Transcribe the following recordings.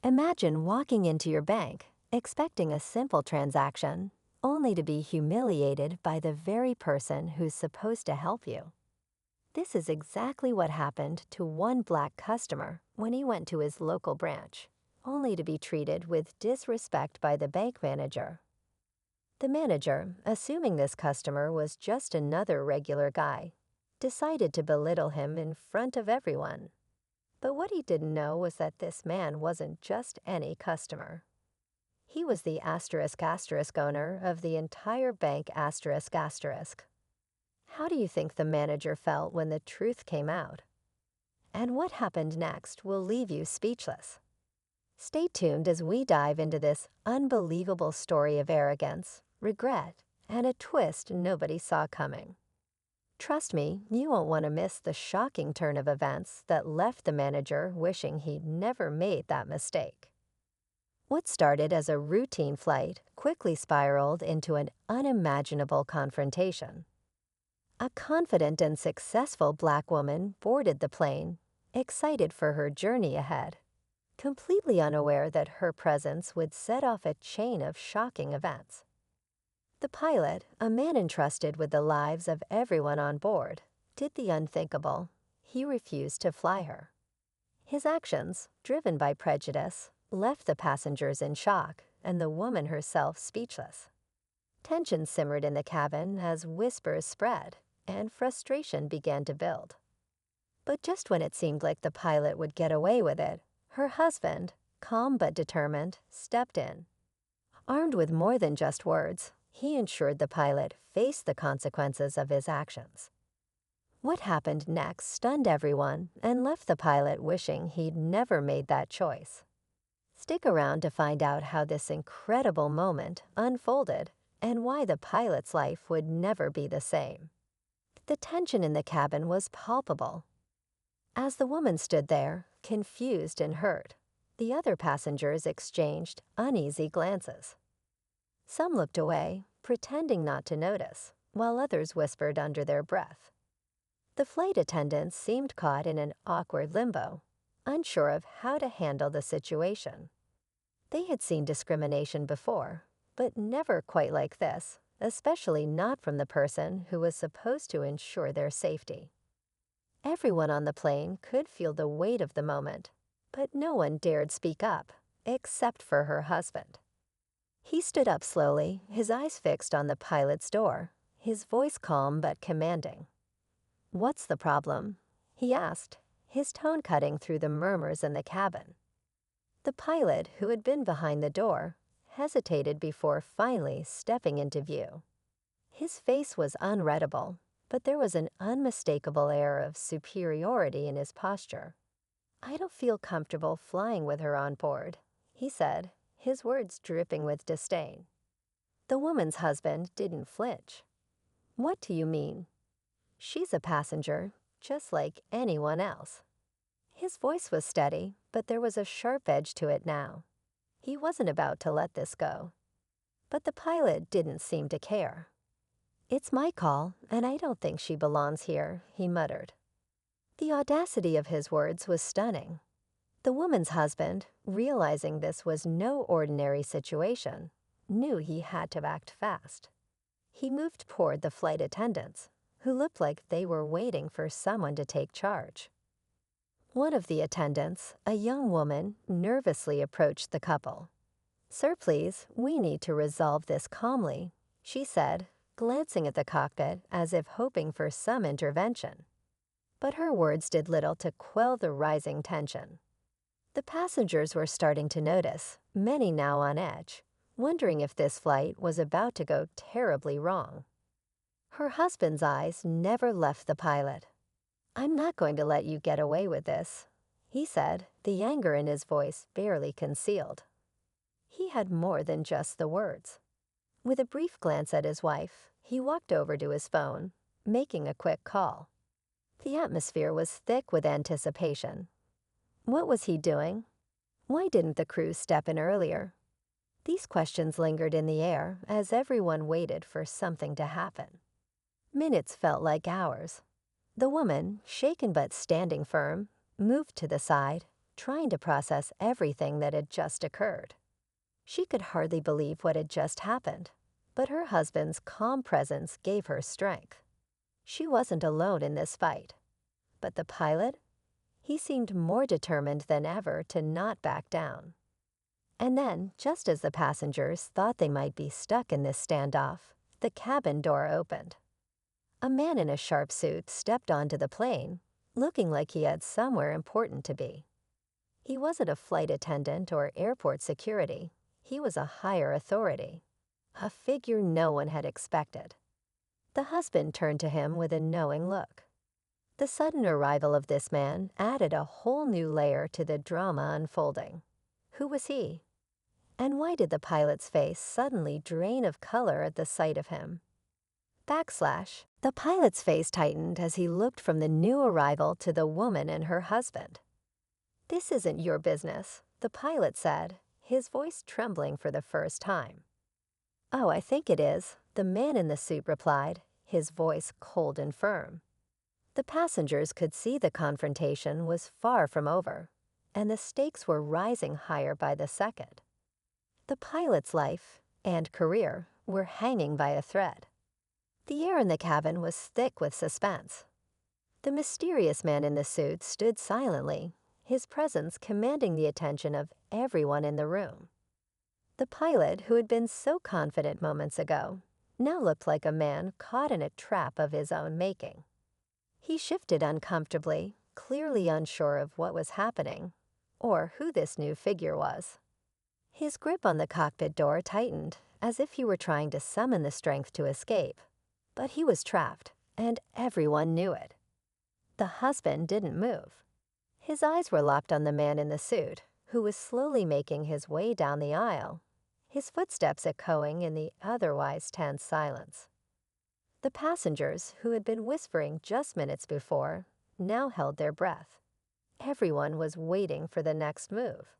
Imagine walking into your bank, expecting a simple transaction, only to be humiliated by the very person who's supposed to help you. This is exactly what happened to one black customer when he went to his local branch, only to be treated with disrespect by the bank manager. The manager, assuming this customer was just another regular guy, decided to belittle him in front of everyone. But what he didn't know was that this man wasn't just any customer. He was the *** owner of the entire bank ***. How do you think the manager felt when the truth came out? And what happened next will leave you speechless. Stay tuned as we dive into this unbelievable story of arrogance, regret, and a twist nobody saw coming. Trust me, you won't want to miss the shocking turn of events that left the manager wishing he'd never made that mistake. What started as a routine flight quickly spiraled into an unimaginable confrontation. A confident and successful black woman boarded the plane, excited for her journey ahead, completely unaware that her presence would set off a chain of shocking events. The pilot, a man entrusted with the lives of everyone on board, did the unthinkable. He refused to fly her. His actions, driven by prejudice, left the passengers in shock and the woman herself speechless. Tension simmered in the cabin as whispers spread and frustration began to build. But just when it seemed like the pilot would get away with it, her husband, calm but determined, stepped in. Armed with more than just words, he ensured the pilot faced the consequences of his actions. What happened next stunned everyone and left the pilot wishing he'd never made that choice. Stick around to find out how this incredible moment unfolded and why the pilot's life would never be the same. The tension in the cabin was palpable. As the woman stood there, confused and hurt, the other passengers exchanged uneasy glances. Some looked away, pretending not to notice, while others whispered under their breath. The flight attendants seemed caught in an awkward limbo, unsure of how to handle the situation. They had seen discrimination before, but never quite like this, especially not from the person who was supposed to ensure their safety. Everyone on the plane could feel the weight of the moment, but no one dared speak up, except for her husband. He stood up slowly, his eyes fixed on the pilot's door, his voice calm but commanding. "What's the problem?" he asked, his tone cutting through the murmurs in the cabin. The pilot, who had been behind the door, hesitated before finally stepping into view. His face was unreadable, but there was an unmistakable air of superiority in his posture. "I don't feel comfortable flying with her on board," he said, his words dripping with disdain. The woman's husband didn't flinch. "What do you mean?" "She's a passenger, just like anyone else." His voice was steady, but there was a sharp edge to it now. He wasn't about to let this go. But the pilot didn't seem to care. "It's my call, and I don't think she belongs here," he muttered. The audacity of his words was stunning. The woman's husband, realizing this was no ordinary situation, knew he had to act fast. He moved toward the flight attendants, who looked like they were waiting for someone to take charge. One of the attendants, a young woman, nervously approached the couple. "Sir, please, we need to resolve this calmly," she said, glancing at the cockpit as if hoping for some intervention. But her words did little to quell the rising tension. The passengers were starting to notice, many now on edge, wondering if this flight was about to go terribly wrong. Her husband's eyes never left the pilot. "I'm not going to let you get away with this," he said, the anger in his voice barely concealed. He had more than just the words. With a brief glance at his wife, he walked over to his phone, making a quick call. The atmosphere was thick with anticipation. What was he doing? Why didn't the crew step in earlier? These questions lingered in the air as everyone waited for something to happen. Minutes felt like hours. The woman, shaken but standing firm, moved to the side, trying to process everything that had just occurred. She could hardly believe what had just happened, but her husband's calm presence gave her strength. She wasn't alone in this fight. But the pilot? He seemed more determined than ever to not back down. And then, just as the passengers thought they might be stuck in this standoff, the cabin door opened. A man in a sharp suit stepped onto the plane, looking like he had somewhere important to be. He wasn't a flight attendant or airport security. He was a higher authority, a figure no one had expected. The husband turned to him with a knowing look. The sudden arrival of this man added a whole new layer to the drama unfolding. Who was he? And why did the pilot's face suddenly drain of color at the sight of him? The pilot's face tightened as he looked from the new arrival to the woman and her husband. "This isn't your business," the pilot said, his voice trembling for the first time. "Oh, I think it is," the man in the suit replied, his voice cold and firm. The passengers could see the confrontation was far from over, and the stakes were rising higher by the second. The pilot's life and career were hanging by a thread. The air in the cabin was thick with suspense. The mysterious man in the suit stood silently, his presence commanding the attention of everyone in the room. The pilot, who had been so confident moments ago, now looked like a man caught in a trap of his own making. He shifted uncomfortably, clearly unsure of what was happening, or who this new figure was. His grip on the cockpit door tightened, as if he were trying to summon the strength to escape. But he was trapped, and everyone knew it. The husband didn't move. His eyes were locked on the man in the suit, who was slowly making his way down the aisle, his footsteps echoing in the otherwise tense silence. The passengers, who had been whispering just minutes before, now held their breath. Everyone was waiting for the next move.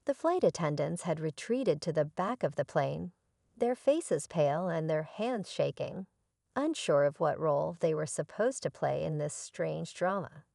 The flight attendants had retreated to the back of the plane, their faces pale and their hands shaking, unsure of what role they were supposed to play in this strange drama.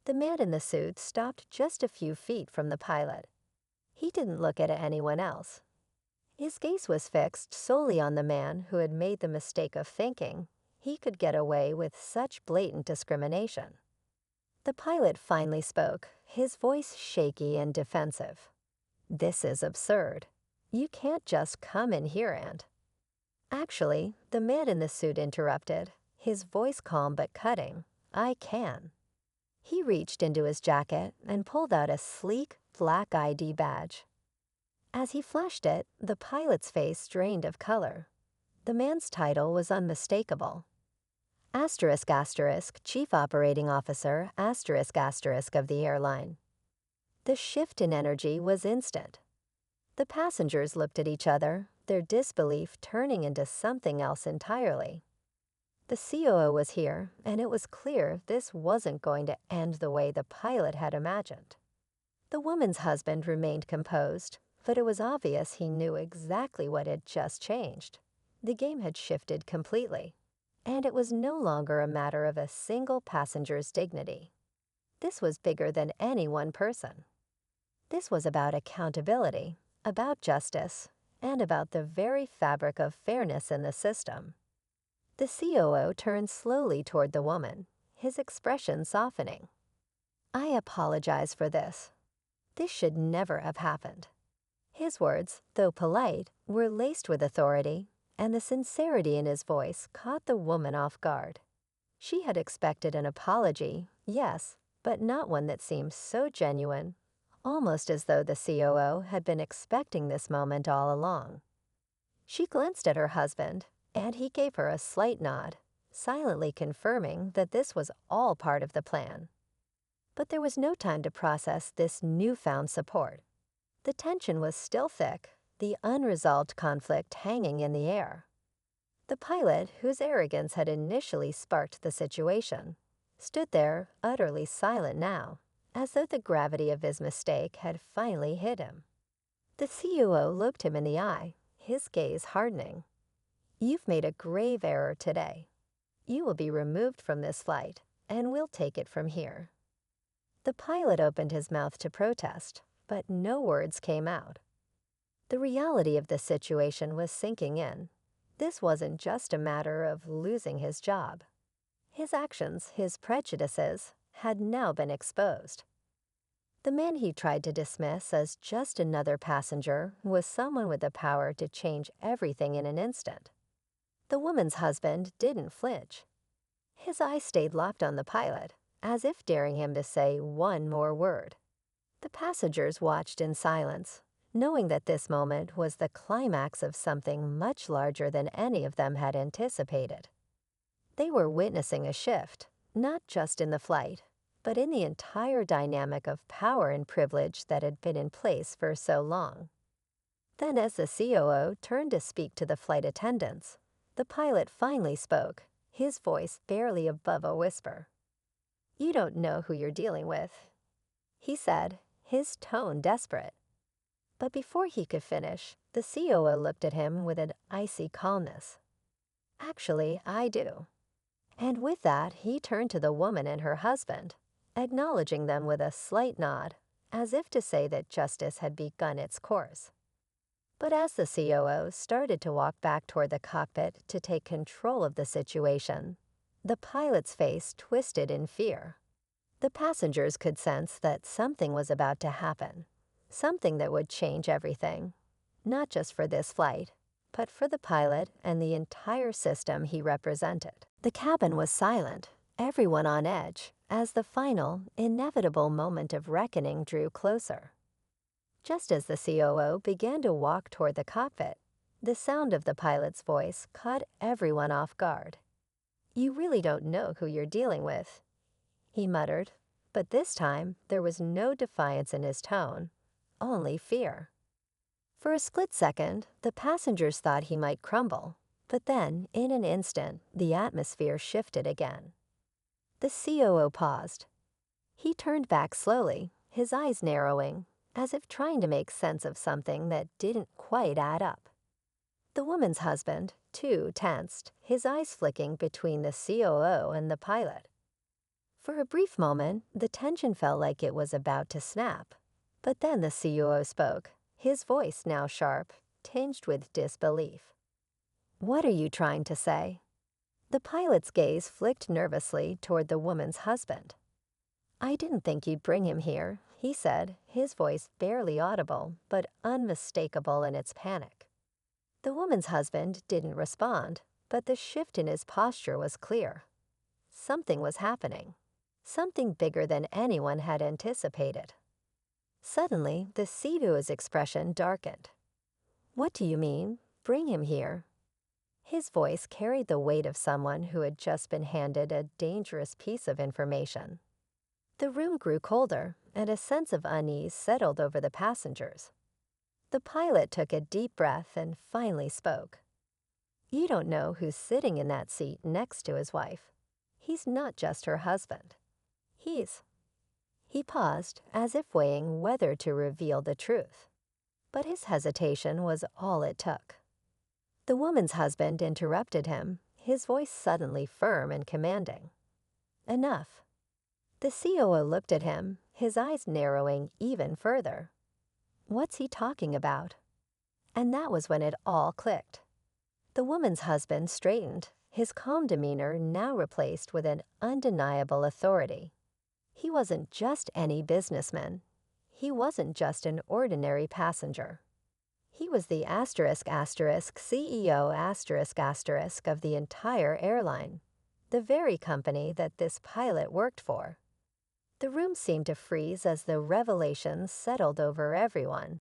The man in the suit stopped just a few feet from the pilot. He didn't look at anyone else. His gaze was fixed solely on the man who had made the mistake of thinking he could get away with such blatant discrimination. The pilot finally spoke, his voice shaky and defensive. "This is absurd. You can't just come in here and—" Actually, the man in the suit interrupted, his voice calm but cutting. "I can." He reached into his jacket and pulled out a sleek, black ID badge. As he flashed it, the pilot's face drained of color. The man's title was unmistakable. ***, Chief Operating Officer, *** of the airline. The shift in energy was instant. The passengers looked at each other, their disbelief turning into something else entirely. The COO was here, and it was clear this wasn't going to end the way the pilot had imagined. The woman's husband remained composed, but it was obvious he knew exactly what had just changed. The game had shifted completely, and it was no longer a matter of a single passenger's dignity. This was bigger than any one person. This was about accountability, about justice, and about the very fabric of fairness in the system. The COO turned slowly toward the woman, his expression softening. "I apologize for this. This should never have happened." His words, though polite, were laced with authority, and the sincerity in his voice caught the woman off guard. She had expected an apology, yes, but not one that seemed so genuine, almost as though the COO had been expecting this moment all along. She glanced at her husband, and he gave her a slight nod, silently confirming that this was all part of the plan. But there was no time to process this newfound support. The tension was still thick, the unresolved conflict hanging in the air. The pilot, whose arrogance had initially sparked the situation, stood there utterly silent now, as though the gravity of his mistake had finally hit him. The COO looked him in the eye, his gaze hardening. "You've made a grave error today. You will be removed from this flight, and we'll take it from here." The pilot opened his mouth to protest, but no words came out. The reality of the situation was sinking in. This wasn't just a matter of losing his job. His actions, his prejudices, had now been exposed. The man he tried to dismiss as just another passenger was someone with the power to change everything in an instant. The woman's husband didn't flinch. His eyes stayed locked on the pilot, as if daring him to say one more word. The passengers watched in silence, knowing that this moment was the climax of something much larger than any of them had anticipated. They were witnessing a shift, not just in the flight, but in the entire dynamic of power and privilege that had been in place for so long. Then, as the COO turned to speak to the flight attendants, the pilot finally spoke, his voice barely above a whisper. "You don't know who you're dealing with," he said, his tone desperate. But before he could finish, the COO looked at him with an icy calmness. "Actually, I do." And with that, he turned to the woman and her husband, acknowledging them with a slight nod, as if to say that justice had begun its course. But as the COO started to walk back toward the cockpit to take control of the situation, the pilot's face twisted in fear. The passengers could sense that something was about to happen, something that would change everything, not just for this flight, but for the pilot and the entire system he represented. The cabin was silent, everyone on edge, as the final, inevitable moment of reckoning drew closer. Just as the COO began to walk toward the cockpit, the sound of the pilot's voice caught everyone off guard. "You really don't know who you're dealing with," he muttered, but this time there was no defiance in his tone, only fear. For a split second, the passengers thought he might crumble, but then, in an instant, the atmosphere shifted again. The COO paused. He turned back slowly, his eyes narrowing, as if trying to make sense of something that didn't quite add up. The woman's husband, too, tensed, his eyes flicking between the COO and the pilot. For a brief moment, the tension felt like it was about to snap, but then the COO spoke, his voice now sharp, tinged with disbelief. "What are you trying to say?" The pilot's gaze flicked nervously toward the woman's husband. "I didn't think you'd bring him here," he said, his voice barely audible, but unmistakable in its panic. The woman's husband didn't respond, but the shift in his posture was clear. Something was happening, something bigger than anyone had anticipated. Suddenly, the COO's expression darkened. "What do you mean? Bring him here?" His voice carried the weight of someone who had just been handed a dangerous piece of information. The room grew colder, and a sense of unease settled over the passengers. The pilot took a deep breath and finally spoke. "You don't know who's sitting in that seat next to his wife. He's not just her husband. He paused, as if weighing whether to reveal the truth. But his hesitation was all it took. The woman's husband interrupted him, his voice suddenly firm and commanding. "Enough." The COO looked at him, his eyes narrowing even further. What's he talking about? And that was when it all clicked. The woman's husband straightened, his calm demeanor now replaced with an undeniable authority. He wasn't just any businessman. He wasn't just an ordinary passenger. He was the CEO of the entire airline, the very company that this pilot worked for. The room seemed to freeze as the revelation settled over everyone.